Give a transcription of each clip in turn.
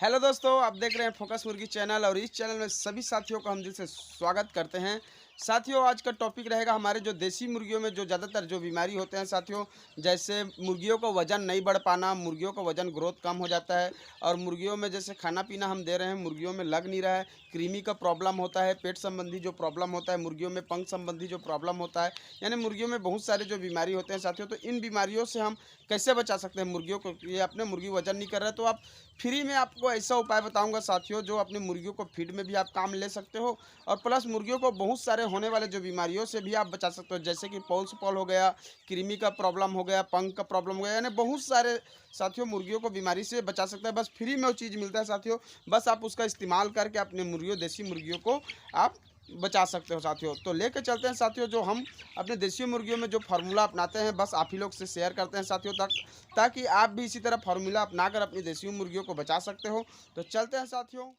Hello दोस्तों, आप देख रहे हैं फोकस मुर्गी चैनल और इस चैनल में सभी साथियों का हम दिल से स्वागत करते हैं। साथियों, आज का टॉपिक रहेगा हमारे जो देसी मुर्गियों में जो ज़्यादातर जो बीमारी होते हैं साथियों, जैसे मुर्गियों का वज़न नहीं बढ़ पाना, मुर्गियों का वज़न ग्रोथ कम हो जाता है और मुर्गियों में जैसे खाना पीना हम दे रहे हैं, मुर्गियों में लग नहीं रहा है, कृमि का प्रॉब्लम होता है, पेट संबंधी जो प्रॉब्लम होता है, मुर्गियों में पंख संबंधी जो प्रॉब्लम होता है, यानी मुर्गियों में बहुत सारे जो बीमारी होते हैं साथियों। तो इन बीमारियों से हम कैसे बचा सकते हैं मुर्गियों को? ये अपने मुर्गी वज़न नहीं कर रहा है तो आप फ्री में आपको ऐसा उपाय बताऊंगा साथियों, जो अपनी मुर्गियों को फीड में भी आप काम ले सकते हो और प्लस मुर्गियों को बहुत सारे होने वाले जो बीमारियों से भी आप बचा सकते हो, जैसे कि पॉल्स पॉल हो गया, कृमि का प्रॉब्लम हो गया, पंख का प्रॉब्लम हो गया, यानी बहुत सारे साथियों मुर्गियों को बीमारी से बचा सकता है। बस फ्री में वो चीज़ मिलता है साथियों, बस आप उसका इस्तेमाल करके अपने मुर्गियों देसी मुर्गियों को आप बचा सकते हो साथियों। तो लेके चलते हैं साथियों, जो हम अपने देसी मुर्गियों में जो फार्मूला अपनाते हैं, बस आप ही लोग से शेयर करते हैं साथियों तक, ताकि आप भी इसी तरह फार्मूला अपनाकर अपनी देसी मुर्गियों को बचा सकते हो। तो चलते हैं साथियों।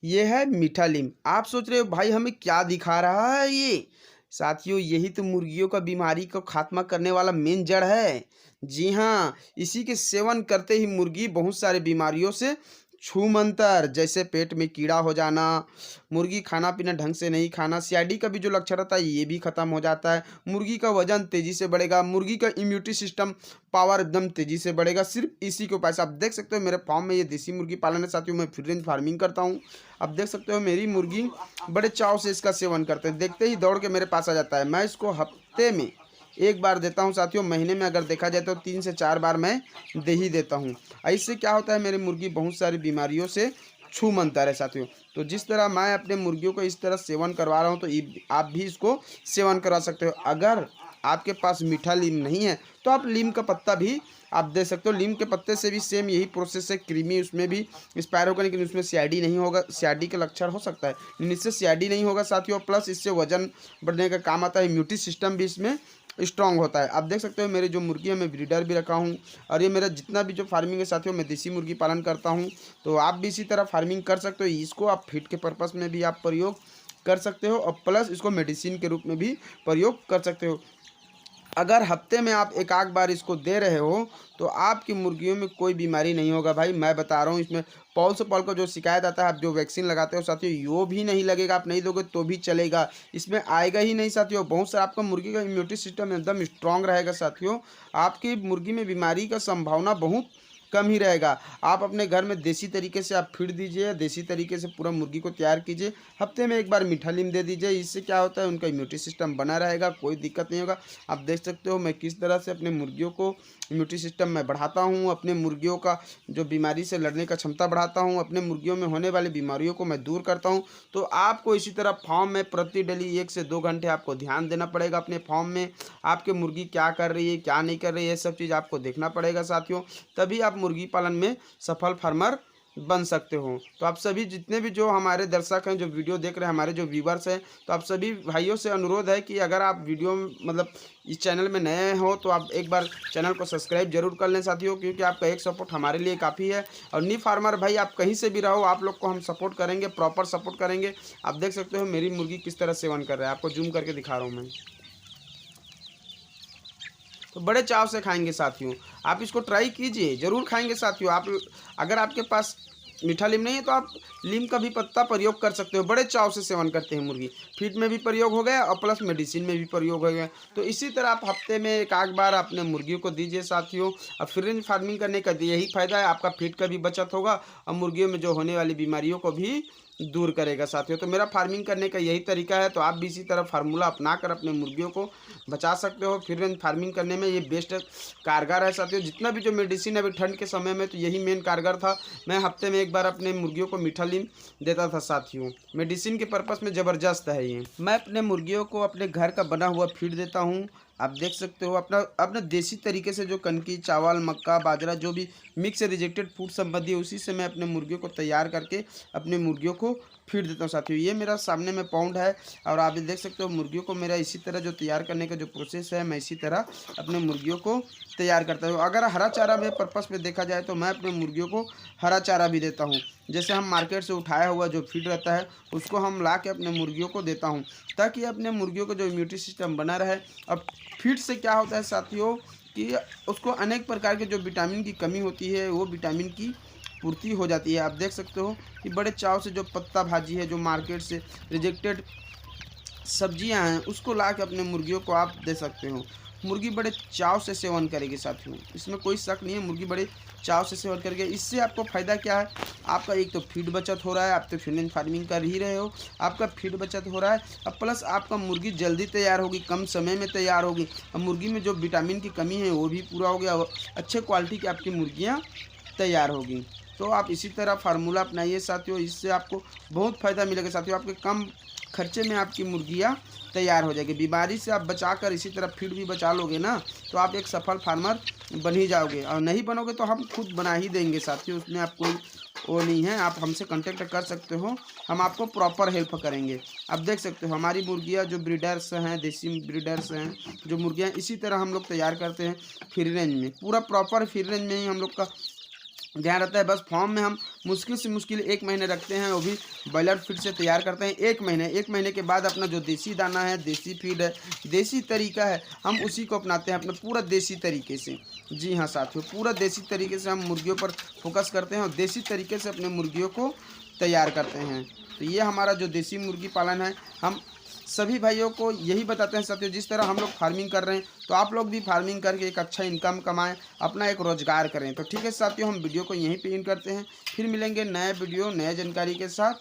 ये है मीठा नीम। आप सोच रहे हो भाई हमें क्या दिखा रहा है ये? साथियों, यही तो मुर्गियों का बीमारी को खात्मा करने वाला मेन जड़ है। जी हाँ, इसी के सेवन करते ही मुर्गी बहुत सारी बीमारियों से छूमंतर, जैसे पेट में कीड़ा हो जाना, मुर्गी खाना पीना ढंग से नहीं खाना, सीआईडी का भी जो लक्षण रहता है ये भी खत्म हो जाता है, मुर्गी का वजन तेजी से बढ़ेगा, मुर्गी का इम्यूनिटी सिस्टम पावर एकदम तेजी से बढ़ेगा। सिर्फ इसी के उपाय से आप देख सकते हो मेरे फार्म में ये देसी मुर्गी पालन है साथियों। मैं फ्री रेंज फार्मिंग करता हूँ। अब देख सकते हो मेरी मुर्गी बड़े चाव से इसका सेवन करते हैं, देखते ही दौड़ के मेरे पास आ जाता है। मैं इसको हफ्ते में एक बार देता हूँ साथियों, महीने में अगर देखा जाए तो 3 से 4 बार मैं दे ही देता हूँ। इससे क्या होता है, मेरी मुर्गी बहुत सारी बीमारियों से छूमंतर है साथियों। तो जिस तरह मैं अपने मुर्गियों को इस तरह सेवन करवा रहा हूँ, तो आप भी इसको सेवन करवा सकते हो। अगर आपके पास मीठा नीम नहीं है तो आप नीम का पत्ता भी आप दे सकते हो। नीम के पत्ते से भी सेम यही प्रोसेस है, कृमि उसमें भी एक्सपायर होगा, लेकिन उसमें सीआईडी नहीं होगा। सीआईडी का लक्षण हो सकता है, लेकिन इससे सीआईडी नहीं होगा साथियों। प्लस इससे वजन बढ़ने का काम आता है, इम्यूनिटी सिस्टम भी इसमें स्ट्रांग होता है। आप देख सकते हो मेरी जो मुर्गी है, मैं ब्रीडर भी रखा हूँ और ये मेरा जितना भी जो फार्मिंग है साथियों, मैं देसी मुर्गी पालन करता हूँ। तो आप भी इसी तरह फार्मिंग कर सकते हो। इसको आप फीड के पर्पस में भी आप प्रयोग कर सकते हो और प्लस इसको मेडिसिन के रूप में भी प्रयोग कर सकते हो। अगर हफ्ते में आप एक आध बार इसको दे रहे हो तो आपकी मुर्गियों में कोई बीमारी नहीं होगा भाई, मैं बता रहा हूँ। इसमें पॉल से पॉल का जो शिकायत आता है, आप जो वैक्सीन लगाते हो साथियों, वो भी नहीं लगेगा। आप नहीं दोगे तो भी चलेगा, इसमें आएगा ही नहीं साथियों। बहुत सारा आपका मुर्गी का इम्यूनिटी सिस्टम एकदम स्ट्रांग रहेगा साथियों। आपकी मुर्गी में बीमारी का संभावना बहुत कम ही रहेगा। आप अपने घर में देसी तरीके से आप फीड दीजिए, देसी तरीके से पूरा मुर्गी को तैयार कीजिए, हफ्ते में एक बार मीठा नीम दे दीजिए। इससे क्या होता है, उनका इम्यूनिटी सिस्टम बना रहेगा, कोई दिक्कत नहीं होगा। आप देख सकते हो मैं किस तरह से अपने मुर्गियों को इम्यूनिटी सिस्टम में बढ़ाता हूँ, अपने मुर्गियों का जो बीमारी से लड़ने का क्षमता बढ़ाता हूँ, अपने मुर्गियों में होने वाली बीमारियों को मैं दूर करता हूँ। तो आपको इसी तरह फार्म में प्रति डेली 1 से 2 घंटे आपको ध्यान देना पड़ेगा अपने फार्म में। आपके मुर्गी क्या कर रही है, क्या नहीं कर रही है, ये सब चीज़ आपको देखना पड़ेगा साथियों, तभी आप मुर्गी पालन में सफल फार्मर बन सकते हो। तो आप सभी जितने भी जो हमारे दर्शक हैं, जो वीडियो देख रहे हैं, हमारे जो व्यूवर्स हैं, तो आप सभी भाइयों से अनुरोध है कि अगर आप वीडियो मतलब इस चैनल में नए हो तो आप एक बार चैनल को सब्सक्राइब जरूर कर लें साथियों, क्योंकि आपका एक सपोर्ट हमारे लिए काफ़ी है। और न्यू फार्मर भाई आप कहीं से भी रहो, आप लोग को हम सपोर्ट करेंगे, प्रॉपर सपोर्ट करेंगे। आप देख सकते हो मेरी मुर्गी किस तरह सेवन कर रहा है, आपको जूम करके दिखा रहा हूँ मैं। तो बड़े चाव से खाएंगे साथियों, आप इसको ट्राई कीजिए, ज़रूर खाएंगे साथियों। आप अगर आपके पास मीठा नीम नहीं है तो आप नीम का भी पत्ता प्रयोग कर सकते हो। बड़े चाव से सेवन करते हैं मुर्गी, फीड में भी प्रयोग हो गया और प्लस मेडिसिन में भी प्रयोग हो गया। तो इसी तरह आप हफ्ते में एक आध बार अपने मुर्गियों को दीजिए साथियों। और फ्री रेंज फार्मिंग करने का यही फ़ायदा है, आपका फीड का भी बचत होगा और मुर्गियों में जो होने वाली बीमारियों को भी दूर करेगा साथियों। तो मेरा फार्मिंग करने का यही तरीका है, तो आप भी इसी तरह फार्मूला अपना कर अपने मुर्गियों को बचा सकते हो। फ्री रेंज फार्मिंग करने में ये बेस्ट कारगर है साथियों। जितना भी जो मेडिसिन है अभी ठंड के समय में तो यही मेन कारगर था। मैं हफ्ते में एक बार अपने मुर्गियों को मीठा नीम देता था साथियों, मेडिसिन के पर्पस में ज़बरदस्त है ये। मैं अपने मुर्गियों को अपने घर का बना हुआ फीड देता हूँ। आप देख सकते हो अपना अपना देसी तरीके से जो कनकी, चावल, मक्का, बाजरा, जो भी मिक्स रिजेक्टेड फूड संबंधी है, उसी से मैं अपने मुर्गियों को तैयार करके अपने मुर्गियों को फीड देता हूँ साथियों। ये मेरा सामने में पाउंड है और आप देख सकते हो मुर्गियों को मेरा इसी तरह जो तैयार करने का जो प्रोसेस है, मैं इसी तरह अपने मुर्गियों को तैयार करता हूँ। अगर हरा चारा में पर्पस में देखा जाए तो मैं अपने मुर्गियों को हरा चारा भी देता हूँ। जैसे हम मार्केट से उठाया हुआ जो फीड रहता है उसको हम ला के अपने मुर्गियों को देता हूँ, ताकि अपने मुर्गियों का जो इम्यूनिटी सिस्टम बना रहे। अब फीड से क्या होता है साथियों कि उसको अनेक प्रकार के जो विटामिन की कमी होती है वो विटामिन की पूर्ति हो जाती है। आप देख सकते हो कि बड़े चाव से जो पत्ता भाजी है, जो मार्केट से रिजेक्टेड सब्जियां हैं, उसको ला के अपने मुर्गियों को आप दे सकते हो। मुर्गी बड़े चाव से सेवन करेगी साथियों, इसमें कोई शक नहीं है, मुर्गी बड़े चाव से सेवन करेगी। इससे आपको फ़ायदा क्या है, आपका एक तो फीड बचत हो रहा है, आप तो फीड फार्मिंग कर ही रहे हो, आपका फीड बचत हो रहा है, अब प्लस आपका मुर्गी जल्दी तैयार होगी, कम समय में तैयार होगी, अब मुर्गी में जो विटामिन की कमी है वो भी पूरा हो गया, और अच्छे क्वालिटी की आपकी मुर्गियाँ तैयार होगी। तो आप इसी तरह फार्मूला अपनाइए साथियों, इससे आपको बहुत फ़ायदा मिलेगा साथियों। आपके कम खर्चे में आपकी मुर्गियाँ तैयार हो जाएगी। बीमारी से आप बचाकर इसी तरह फीड भी बचा लोगे ना, तो आप एक सफल फार्मर बन ही जाओगे। और नहीं बनोगे तो हम खुद बना ही देंगे साथियों, उसमें आप कोई वो नहीं है, आप हमसे कांटेक्ट कर सकते हो, हम आपको प्रॉपर हेल्प करेंगे। आप देख सकते हो हमारी मुर्गियाँ जो ब्रीडर्स हैं, देसी ब्रीडर्स हैं, जो मुर्गियाँ इसी तरह हम लोग तैयार करते हैं फ्री रेंज में, पूरा प्रॉपर फ्री रेंज में ही हम लोग का ध्यान रहता है। बस फॉर्म में हम मुश्किल से मुश्किल 1 महीने रखते हैं, वो भी बॉयलर फीड से तैयार करते हैं। 1 महीने के बाद अपना जो देसी दाना है, देसी फीड है, देसी तरीका है, हम उसी को अपनाते हैं अपने पूरा देसी तरीके से। जी हाँ साथियों, पूरा देसी तरीके से हम मुर्गियों पर फोकस करते हैं और देसी तरीके से अपने मुर्गियों को तैयार करते हैं। तो ये हमारा जो देसी मुर्गी पालन है, हम सभी भाइयों को यही बताते हैं साथियों, जिस तरह हम लोग फार्मिंग कर रहे हैं, तो आप लोग भी फार्मिंग करके एक अच्छा इनकम कमाएं, अपना एक रोजगार करें। तो ठीक है साथियों, हम वीडियो को यहीं पे एंड करते हैं, फिर मिलेंगे नए वीडियो नए जानकारी के साथ।